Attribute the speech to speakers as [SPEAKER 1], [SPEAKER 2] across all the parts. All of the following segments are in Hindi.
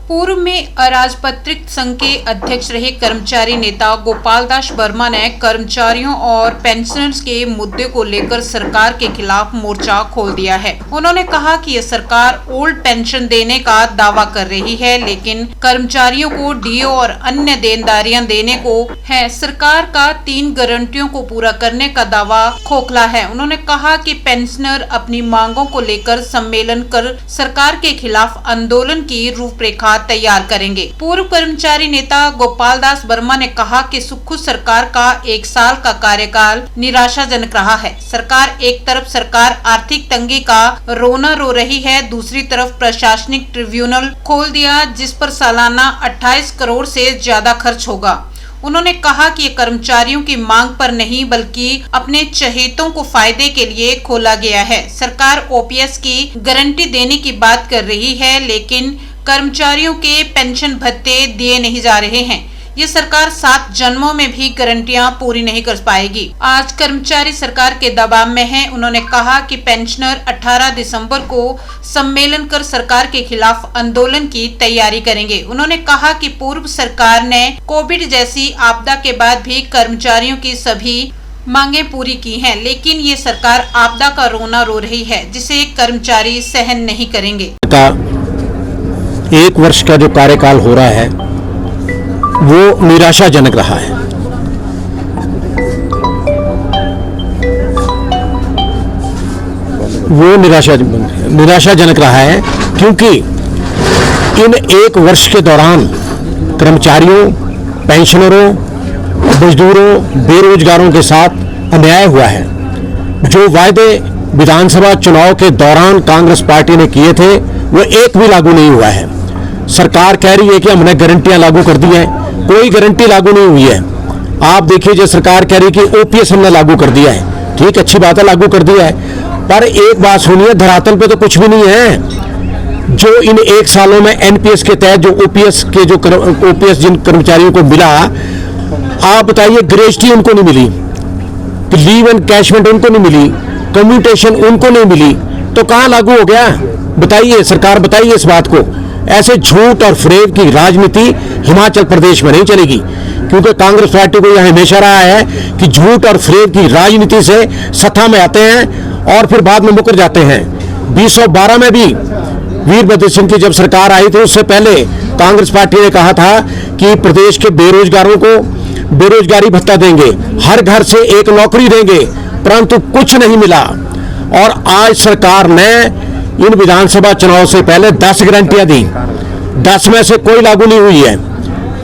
[SPEAKER 1] पूर्व में अराजपत्रित संघ के अध्यक्ष रहे कर्मचारी नेता गोपाल दास वर्मा ने कर्मचारियों और पेंशनर्स के मुद्दे को लेकर सरकार के खिलाफ मोर्चा खोल दिया है। उन्होंने कहा कि यह सरकार ओल्ड पेंशन देने का दावा कर रही है, लेकिन कर्मचारियों को डीओ और अन्य देनदारियां देने को है। सरकार का 3 गारंटियों को पूरा करने का दावा खोखला है। उन्होंने कहा कि पेंशनर अपनी मांगों को लेकर सम्मेलन कर सरकार के खिलाफ आंदोलन की रूपरेखा तैयार करेंगे। पूर्व कर्मचारी नेता गोपाल दास वर्मा ने कहा कि सुक्खू सरकार का 1 साल का कार्यकाल निराशाजनक रहा है। सरकार एक तरफ सरकार आर्थिक तंगी का रोना रो रही है, दूसरी तरफ प्रशासनिक ट्रिब्यूनल खोल दिया जिस पर सालाना 28 करोड़ से ज्यादा खर्च होगा। उन्होंने कहा कि ये कर्मचारियों की मांग पर नहीं बल्कि अपने चहेतों को फायदे के लिए खोला गया है। सरकार ओपीएस की गारंटी देने की बात कर रही है, लेकिन कर्मचारियों के पेंशन भत्ते दिए नहीं जा रहे हैं। ये सरकार 7 जन्मों में भी गारंटियां पूरी नहीं कर पाएगी। आज कर्मचारी सरकार के दबाव में हैं। उन्होंने कहा कि पेंशनर 18 दिसंबर को सम्मेलन कर सरकार के खिलाफ आंदोलन की तैयारी करेंगे। उन्होंने कहा कि पूर्व सरकार ने कोविड जैसी आपदा के बाद भी कर्मचारियों की सभी मांगे पूरी की हैं, लेकिन ये सरकार आपदा का रोना रो रही है जिसे कर्मचारी सहन नहीं करेंगे।
[SPEAKER 2] 1 वर्ष का जो कार्यकाल हो रहा है वो निराशाजनक रहा है। वो निराशाजनक रहा है क्योंकि इन 1 वर्ष के दौरान कर्मचारियों, पेंशनरों, मजदूरों, बेरोजगारों के साथ अन्याय हुआ है। जो वायदे विधानसभा चुनाव के दौरान कांग्रेस पार्टी ने किए थे वो एक भी लागू नहीं हुआ है। सरकार कह रही है कि हमने गारंटियां लागू कर दी हैं, कोई गारंटी लागू नहीं हुई है। आप देखिए, जो सरकार कह रही है कि ओपीएस हमने लागू कर दिया है, ठीक, अच्छी बात है, लागू कर दिया है, पर एक बात सुनिए, धरातल पे तो कुछ भी नहीं है। जो इन 1 सालों में एनपीएस के तहत जो ओपीएस जिन कर्मचारियों को मिला, आप बताइए, ग्रेजुटी उनको नहीं मिली, लीव एंड कैशमेंट उनको नहीं मिली, कम्यूटेशन उनको नहीं मिली, तो कहां लागू हो गया? बताइए, सरकार बताइए इस बात को। ऐसे झूठ और फरेब की राजनीति हिमाचल प्रदेश में नहीं चलेगी, क्योंकि कांग्रेस पार्टी को यह हमेशा रहा है कि झूठ और फरेब की राजनीति से सत्ता में आते हैं और फिर बाद में मुकर जाते हैं। 2012 में भी वीरभद्र सिंह की जब सरकार आई थी, उससे पहले कांग्रेस पार्टी ने कहा था कि प्रदेश के बेरोजगारों को बेरोजगारी भत्ता देंगे, हर घर से 1 नौकरी देंगे, परंतु कुछ नहीं मिला। और आज सरकार ने इन विधानसभा चुनाव से पहले 10 गारंटियां दी, 10 में से कोई लागू नहीं हुई है।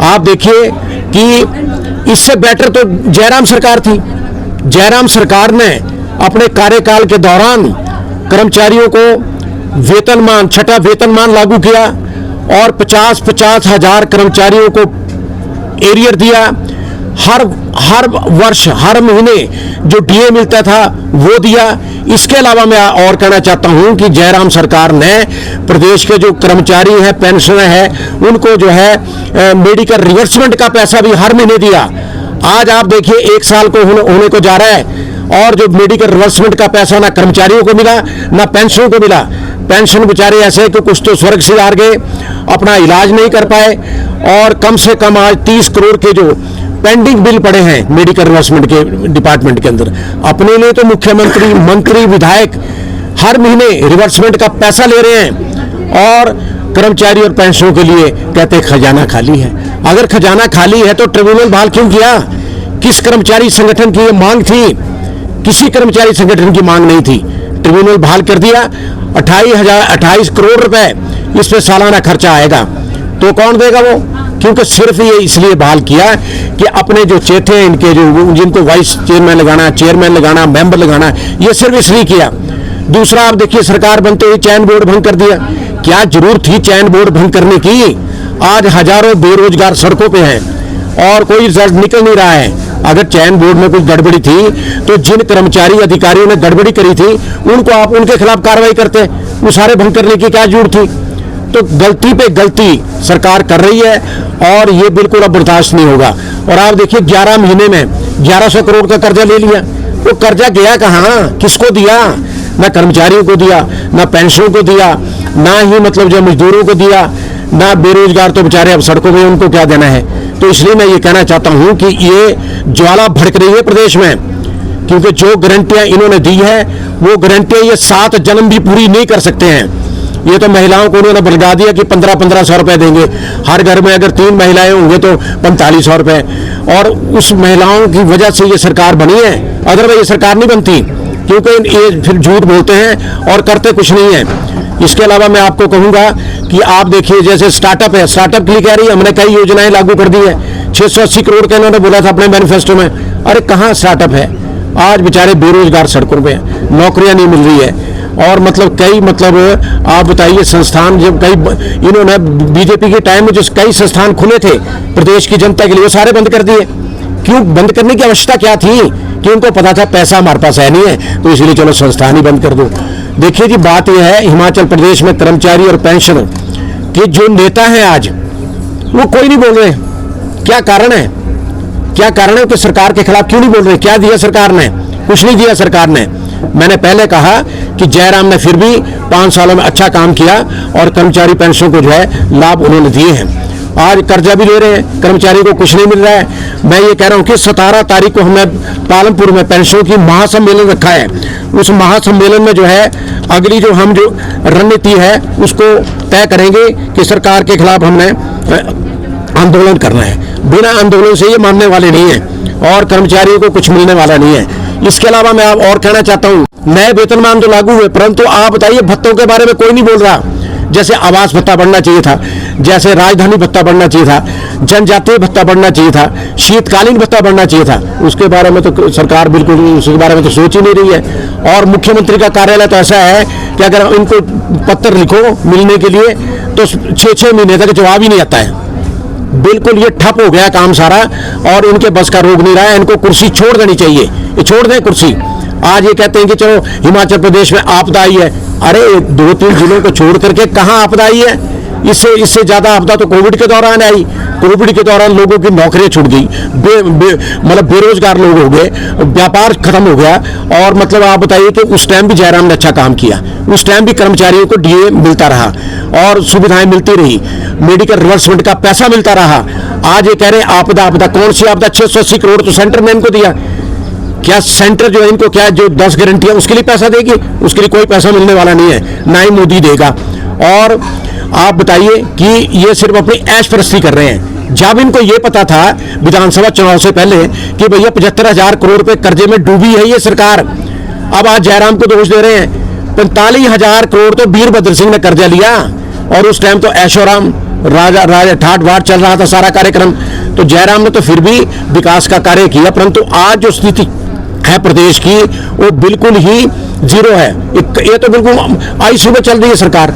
[SPEAKER 2] आप देखिए कि इससे बेटर तो जयराम सरकार थी। जयराम सरकार ने अपने कार्यकाल के दौरान कर्मचारियों को वेतनमान, 6ठा वेतनमान लागू किया और 50-50 हजार कर्मचारियों को एरियर दिया। हर वर्ष, हर महीने जो डीए मिलता था वो दिया। इसके अलावा मैं और कहना चाहता हूं कि जयराम सरकार ने प्रदेश के जो कर्मचारी हैं, पेंशनर हैं, उनको जो है मेडिकल रिवर्समेंट का पैसा भी हर महीने दिया। आज आप देखिए, 1 साल को होने को जा रहा है और जो मेडिकल रिवर्समेंट का पैसा ना कर्मचारियों को मिला ना पेंशनों को मिला। पेंशन बेचारे ऐसे कि कुछ तो स्वर्ग से हार गए, अपना इलाज नहीं कर पाए, और कम से कम आज 30 करोड़ के जो पेंडिंग बिल पड़े हैं मेडिकल रिवर्समेंट के डिपार्टमेंट के अंदर। अपने लिए तो मुख्यमंत्री, मंत्री, विधायक हर महीने रिवर्समेंट का पैसा ले रहे हैं और कर्मचारी और पेंशनों के लिए कहते खजाना खाली है। अगर खजाना खाली है तो ट्रिब्यूनल बहाल क्यों किया? किस कर्मचारी संगठन की ये मांग थी? किसी कर्मचारी संगठन की मांग नहीं थी। ट्रिब्यूनल बहाल कर दिया। 28 करोड़ रुपए इस पे सालाना खर्चा आएगा, तो कौन देगा वो? क्योंकि सिर्फ ये इसलिए बहाल किया कि अपने जो चेथे हैं, इनके जो जिनको वाइस चेयरमैन लगाना, चेयरमैन लगाना, मेंबर लगाना, ये सिर्फ इसलिए किया। दूसरा, आप देखिए, सरकार बनते हुए चयन बोर्ड भंग कर दिया। क्या जरूरत थी चयन बोर्ड भंग करने की? आज हजारों बेरोजगार सड़कों पे हैं और कोई रिजल्ट निकल नहीं रहा है। अगर चयन बोर्ड में कुछ गड़बड़ी थी तो जिन कर्मचारी अधिकारियों ने गड़बड़ी करी थी उनको आप उनके खिलाफ कार्रवाई करते, वो सारे भंग करने की क्या जरूरत थी? तो गलती पे गलती सरकार कर रही है और ये बिल्कुल अब बर्दाश्त नहीं होगा। और आप देखिए, 11 महीने में 1100 करोड़ का कर्जा ले लिया। वो कर्जा गया कहाँ? किसको दिया? ना कर्मचारियों को दिया, ना पेंशनों को दिया, ना ही मतलब जो मजदूरों को दिया, ना बेरोजगार तो बेचारे अब सड़कों में, उनको क्या देना है। तो इसलिए मैं ये कहना चाहता हूं कि ये ज्वाला भड़क रही है प्रदेश में, क्योंकि जो गारंटियां इन्होंने दी है वो गारंटियां ये 7 जन्म भी पूरी नहीं कर सकते हैं। ये तो महिलाओं को उन्होंने बलगा दिया कि 1500 रुपए देंगे, हर घर में अगर 3 महिलाएं होंगे तो 4500 रुपए, और उस महिलाओं की वजह से ये सरकार बनी है, अदरवाइज ये सरकार नहीं बनती, क्योंकि ये फिर झूठ बोलते हैं और करते कुछ नहीं है। इसके अलावा मैं आपको कहूंगा कि आप देखिए, जैसे स्टार्टअप है, स्टार्टअप के लिए कह रही है हमने कई योजनाएं लागू कर दी है, 680 करोड़ का इन्होंने बोला था अपने मैनिफेस्टो में। अरे कहाँ स्टार्टअप है? आज बेचारे बेरोजगार सड़कों पे, नौकरियां नहीं मिल रही है, और मतलब कई आप बताइए संस्थान, जब कई इन्होंने बीजेपी के टाइम में जो कई संस्थान खुले थे प्रदेश की जनता के लिए, वो सारे बंद कर दिए। क्यों बंद करने की आवश्यकता क्या थी? कि उनको पता था पैसा हमारे पास है नहीं है, तो इसलिए चलो संस्थान ही बंद कर दो। देखिए जी, बात यह है हिमाचल प्रदेश में कर्मचारी और पेंशन के जो नेता हैं आज, वो कोई नहीं बोल रहे। क्या कारण है? क्या कारण है कि सरकार के खिलाफ क्यों नहीं बोल रहे? क्या दिया सरकार ने? कुछ नहीं दिया सरकार ने। मैंने पहले कहा कि जयराम ने फिर भी 5 सालों में अच्छा काम किया और कर्मचारी पेंशन को जो है लाभ उन्होंने दिए हैं। आज कर्जा भी ले रहे हैं, कर्मचारी को कुछ नहीं मिल रहा है। मैं ये कह रहा हूं कि 17 तारीख को हमने पालमपुर में पेंशन की महासम्मेलन रखा है। उस महासम्मेलन में जो है अगली जो रणनीति है उसको तय करेंगे कि सरकार के खिलाफ हमने आंदोलन करना है। बिना आंदोलन से ये मानने वाले नहीं है और कर्मचारियों को कुछ मिलने वाला नहीं है। इसके अलावा मैं आप और कहना चाहता हूँ, नए वेतनमान तो लागू हुए, परंतु आप बताइए भत्तों के बारे में कोई नहीं बोल रहा। जैसे आवास भत्ता बढ़ना चाहिए था, जैसे राजधानी भत्ता बढ़ना चाहिए था, जनजातीय भत्ता बढ़ना चाहिए था, शीतकालीन भत्ता बढ़ना चाहिए था, उसके बारे में तो सरकार बिल्कुल उसके बारे में तो सोच ही नहीं रही है। और मुख्यमंत्री का कार्यालय तो ऐसा है कि अगर इनको पत्र लिखो मिलने के लिए तो 6-6 महीने तक जवाब ही नहीं आता है। बिल्कुल ये ठप हो गया काम सारा, और इनके बस का रोक नहीं रहा है। इनको कुर्सी छोड़ देनी चाहिए, ये छोड़ दें कुर्सी। आज ये कहते हैं कि चलो हिमाचल प्रदेश में आपदा आई है। अरे 2-3 जिलों को छोड़ करके कहाँ आपदा आई है? इससे ज्यादा आपदा तो कोविड के दौरान आई। कोविड के दौरान लोगों की नौकरियां छूट गई, मतलब बेरोजगार लोग हो गए, व्यापार खत्म हो गया। और मतलब आप बताइए कि उस टाइम भी जयराम ने अच्छा काम किया, उस टाइम भी कर्मचारियों को डीए मिलता रहा और सुविधाएं मिलती रही, मेडिकल रिवर्समेंट का पैसा मिलता रहा। आज ये कह रहे हैं आपदा, आपदा कौन सी आपदा? 680 करोड़ तो सेंटर ने इनको दिया। क्या सेंटर जो है इनको क्या जो 10 गारंटियां उसके लिए पैसा देगी? उसके लिए कोई पैसा मिलने वाला नहीं है, ना ही मोदी देगा। और आप बताइए कि ये सिर्फ अपनी ऐश परस्ती कर रहे हैं। जब इनको ये पता था विधानसभा चुनाव से पहले कि भैया 75,000 करोड़ रुपए कर्जे में डूबी है ये सरकार, अब आज जयराम को दोष दे रहे हैं। 45,000 करोड़ तो वीरभद्र सिंह ने कर्जा लिया, और उस टाइम तो ऐशोराम राजा ठाट बाट चल रहा था सारा कार्यक्रम। तो जयराम ने तो फिर भी विकास का कार्य किया, परंतु आज जो स्थिति है प्रदेश की वो बिल्कुल ही जीरो है। ये तो बिल्कुल आईसीयू में चल रही है सरकार,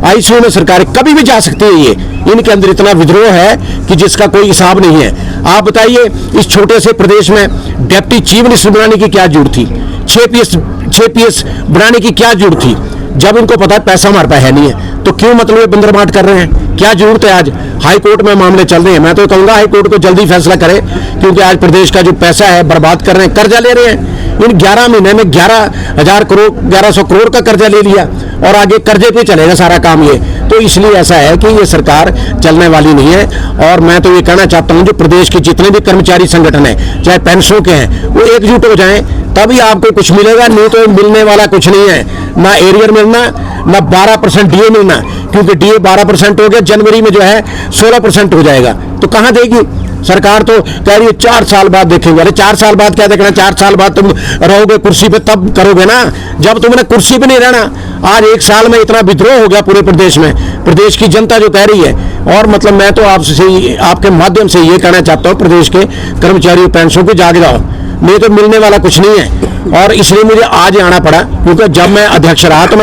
[SPEAKER 2] आईसीयू में सरकार कभी भी जा सकती है। ये इनके अंदर इतना विद्रोह है कि जिसका कोई हिसाब नहीं है। आप बताइए इस छोटे से प्रदेश में डिप्टी चीफ मिनिस्टर बनाने की क्या जरूरत थी? 6 PS बनाने की क्या जरूरत थी? जब इनको पता है पैसा हमारे पास है नहीं है, तो क्यों मतलब ये बंदरमाट कर रहे हैं? क्या जरूरत है? आज हाई कोर्ट में मामले चल रहे हैं। मैं तो कहूंगा हाई कोर्ट को जल्दी फैसला करे, क्योंकि आज प्रदेश का जो पैसा है बर्बाद कर रहे हैं, कर्जा ले रहे हैं। इन 11 महीने में 11,000 करोड़ 1100 करोड़ का कर्जा ले लिया, और आगे कर्जे पे चलेगा सारा काम ये। तो इसलिए ऐसा है कि ये सरकार चलने वाली नहीं है। और मैं तो ये कहना चाहता हूं जो प्रदेश के जितने भी कर्मचारी संगठन है, चाहे पेंशनों के हैं, वो एकजुट हो जाएं, तभी आपको कुछ मिलेगा, नहीं तो मिलने वाला कुछ नहीं है। ना एरियर मिलना, ना 12% डीए मिलना, क्योंकि डीए 12% हो गया, जनवरी में जो है 16% हो जाएगा। तो कहां देगी सरकार? तो कह रही है 4 साल बाद देखेंगे। अरे 4 साल बाद क्या देखना? 4 साल बाद तुम रहोगे कुर्सी पे, तब करोगे ना, जब तुमने कुर्सी पे नहीं रहना। आज 1 साल में इतना विद्रोह हो गया पूरे प्रदेश में, प्रदेश की जनता जो कह रही है। और मतलब मैं तो आपसे आपके माध्यम से ये कहना चाहता हूँ, प्रदेश के कर्मचारियों पेंशन को जाग जाओ, नहीं तो मिलने वाला कुछ नहीं है। और इसलिए मुझे आज आना पड़ा, क्योंकि जब मैं अध्यक्ष रहा तो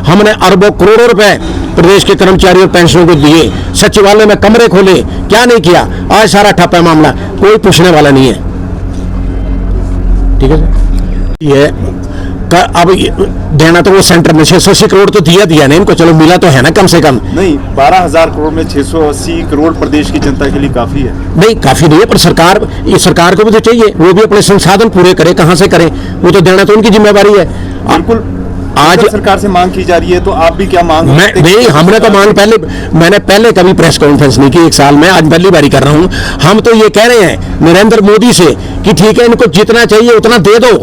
[SPEAKER 2] हमने अरबों करोड़ों रुपए प्रदेश के कर्मचारियों पेंशनों को दिए, सचिवालय में कमरे खोले, क्या नहीं किया? आज सारा ठप है मामला, कोई पूछने वाला नहीं है। ठीक है सर, ये अब देना तो वो सेंटर ने 680 करोड़ तो दिया ना इनको, चलो मिला तो है ना कम से कम।
[SPEAKER 3] नहीं, 12,000 करोड़ में 680 करोड़ प्रदेश की जनता के लिए काफी है।
[SPEAKER 2] नहीं काफी नहीं है, पर सरकार को भी तो चाहिए, वो भी अपने संसाधन पूरे करे। कहां से करे? वो तो देना तो उनकी जिम्मेवारी है।
[SPEAKER 3] बिल्कुल
[SPEAKER 2] आज
[SPEAKER 3] सरकार से मांग की जा रही है, तो आप भी क्या मांग
[SPEAKER 2] नहीं, हमने तो मांग मैंने पहले कभी प्रेस कॉन्फ्रेंस नहीं की 1 साल में, आज पहली बारी कर रहा हूं। हम तो ये कह रहे हैं नरेंद्र मोदी से कि ठीक है, इनको जितना चाहिए उतना दे दो,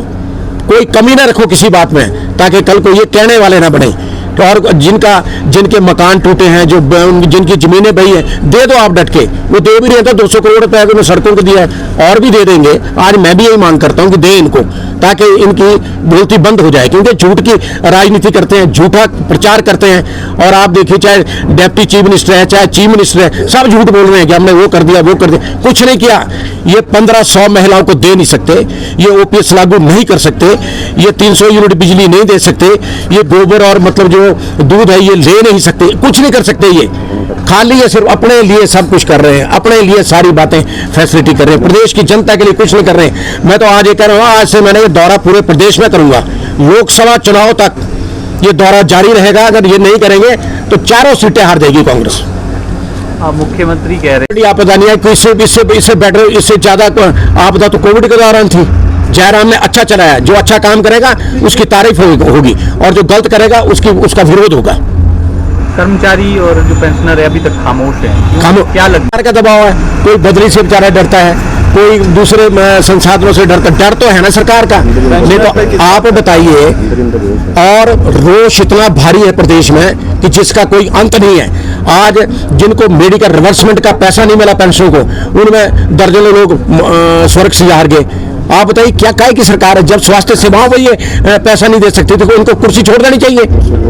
[SPEAKER 2] कोई कमी ना रखो किसी बात में, ताकि कल को ये कहने वाले ना बने। और जिनके मकान टूटे हैं, जिनकी जमीनें बही हैं, दे दो आप डट के। वो दे भी रहे तो 200 करोड़ रुपए उन्होंने सड़कों को दिया है, और भी दे देंगे। आज मैं भी यही मांग करता हूं कि दे इनको, ताकि इनकी बोलती बंद हो जाए, क्योंकि झूठ की राजनीति करते हैं, झूठा प्रचार करते हैं। और आप देखिए, चाहे डिप्टी चीफ मिनिस्टर है, चाहे चीफ मिनिस्टर है, सब झूठ बोल रहे हैं कि हमने वो कर दिया, वो कर दिया। कुछ नहीं किया। ये 1500 महिलाओं को दे नहीं सकते, ये ओपीएस लागू नहीं कर सकते, ये 300 यूनिट बिजली नहीं दे सकते, ये गोबर और मतलब जो दूध है ये ले नहीं सकते, कुछ नहीं कर सकते। ये खाली ये सिर्फ अपने लिए सब कुछ कर रहे हैं, अपने लिए सारी बातें फैसिलिटी कर रहे हैं, प्रदेश की जनता के लिए कुछ नहीं कर रहे हैं। मैं तो आज ये कह रहा हूँ, आज से मैंने ये दौरा पूरे प्रदेश में करूंगा, लोकसभा चुनाव तक ये दौरा जारी रहेगा। अगर ये नहीं करेंगे तो 4 सीटें हार जाएगी कांग्रेस।
[SPEAKER 4] मुख्यमंत्री कह रहे
[SPEAKER 2] हैं आपदा नहीं है, इससे बेटर, इससे ज्यादा आपदा तो कोविड के दौरान थी। जयराम ने अच्छा चलाया, जो अच्छा काम करेगा उसकी तारीफ होगी, और जो गलत करेगा उसका विरोध होगा।
[SPEAKER 4] कर्मचारी और जो पेंशनर है अभी तक खामोश है, क्या लगता
[SPEAKER 2] है? का दबाव है, कोई बदली से बेचारा डरता है, कोई दूसरे संसाधनों से डरता, डर तो है ना सरकार का। नहीं तो आप बताइए, और रोष इतना भारी है प्रदेश में कि जिसका कोई अंत नहीं है। आज जिनको मेडिकल रिवर्समेंट का पैसा नहीं मिला पेंशन को, उनमें दर्जनों लोग स्वर्ग से हार गए। आप बताइए क्या काहे की सरकार है, जब स्वास्थ्य सेवाओं में ये पैसा नहीं दे सकती तो इनको कुर्सी छोड़ देनी चाहिए,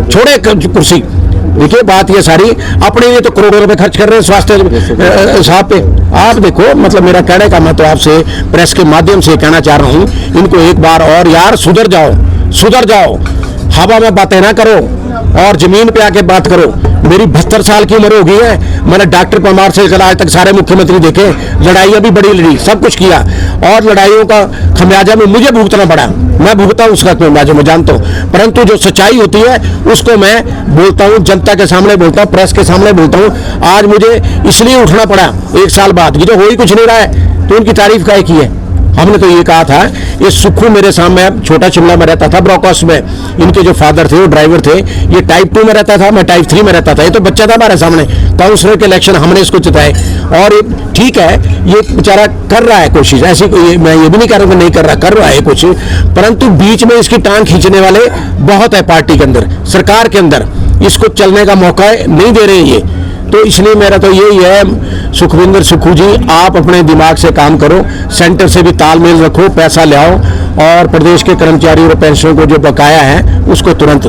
[SPEAKER 2] छोड़े कुर्सी। देखिए बात ये सारी अपने लिए तो करोड़ों रुपए खर्च कर रहे हैं स्वास्थ्य साहब पे। आप देखो, मतलब मेरा कहने का मैं तो आपसे प्रेस के माध्यम से कहना चाह रहा हूं, इनको एक बार और यार सुधर जाओ, हवा में बातें ना करो और जमीन पे आके बात करो। मेरी 72 साल की उम्र हो गई है, मैंने डॉक्टर परमार से आज तक सारे मुख्यमंत्री देखे, लड़ाइयां भी बड़ी लड़ी, सब कुछ किया, और लड़ाइयों का खमियाजा में मुझे भुगतना पड़ा। मैं भुगता हूं उसका खमियाजा, मैं जानता हूं, परंतु जो सच्चाई होती है उसको मैं बोलता हूं, जनता के सामने बोलता हूं, प्रेस के सामने बोलता हूं। आज मुझे इसलिए उठना पड़ा 1 साल बाद, ये तो हो ही कुछ नहीं रहा है, तो उनकी तारीफ काहे की है? हमने तो ये कहा था, ये सुखू मेरे सामने, छोटा शिमला में रहता था, ब्रॉकॉस में, इनके जो फादर थे वो ड्राइवर थे, ये टाइप 2 में रहता था, मैं टाइप 3 में रहता था, ये तो बच्चा था हमारे सामने। काउंसलर के इलेक्शन हमने इसको जिताए, और ये ठीक है, ये बेचारा कर रहा है कोशिश, ऐसी मैं ये भी नहीं कह रहा हूं कि नहीं कर रहा, कर रहा है कुछ, परंतु बीच में इसकी टांग खींचने वाले बहुत है पार्टी के अंदर, सरकार के अंदर, इसको चलने का मौका नहीं दे रहे हैं ये। तो इसलिए मेरा तो यही है, सुखविंदर सुक्खू जी, आप अपने दिमाग से काम करो, सेंटर से भी तालमेल रखो, पैसा ले आओ, और प्रदेश के कर्मचारियों और पेंशनरों को जो बकाया है उसको तुरंत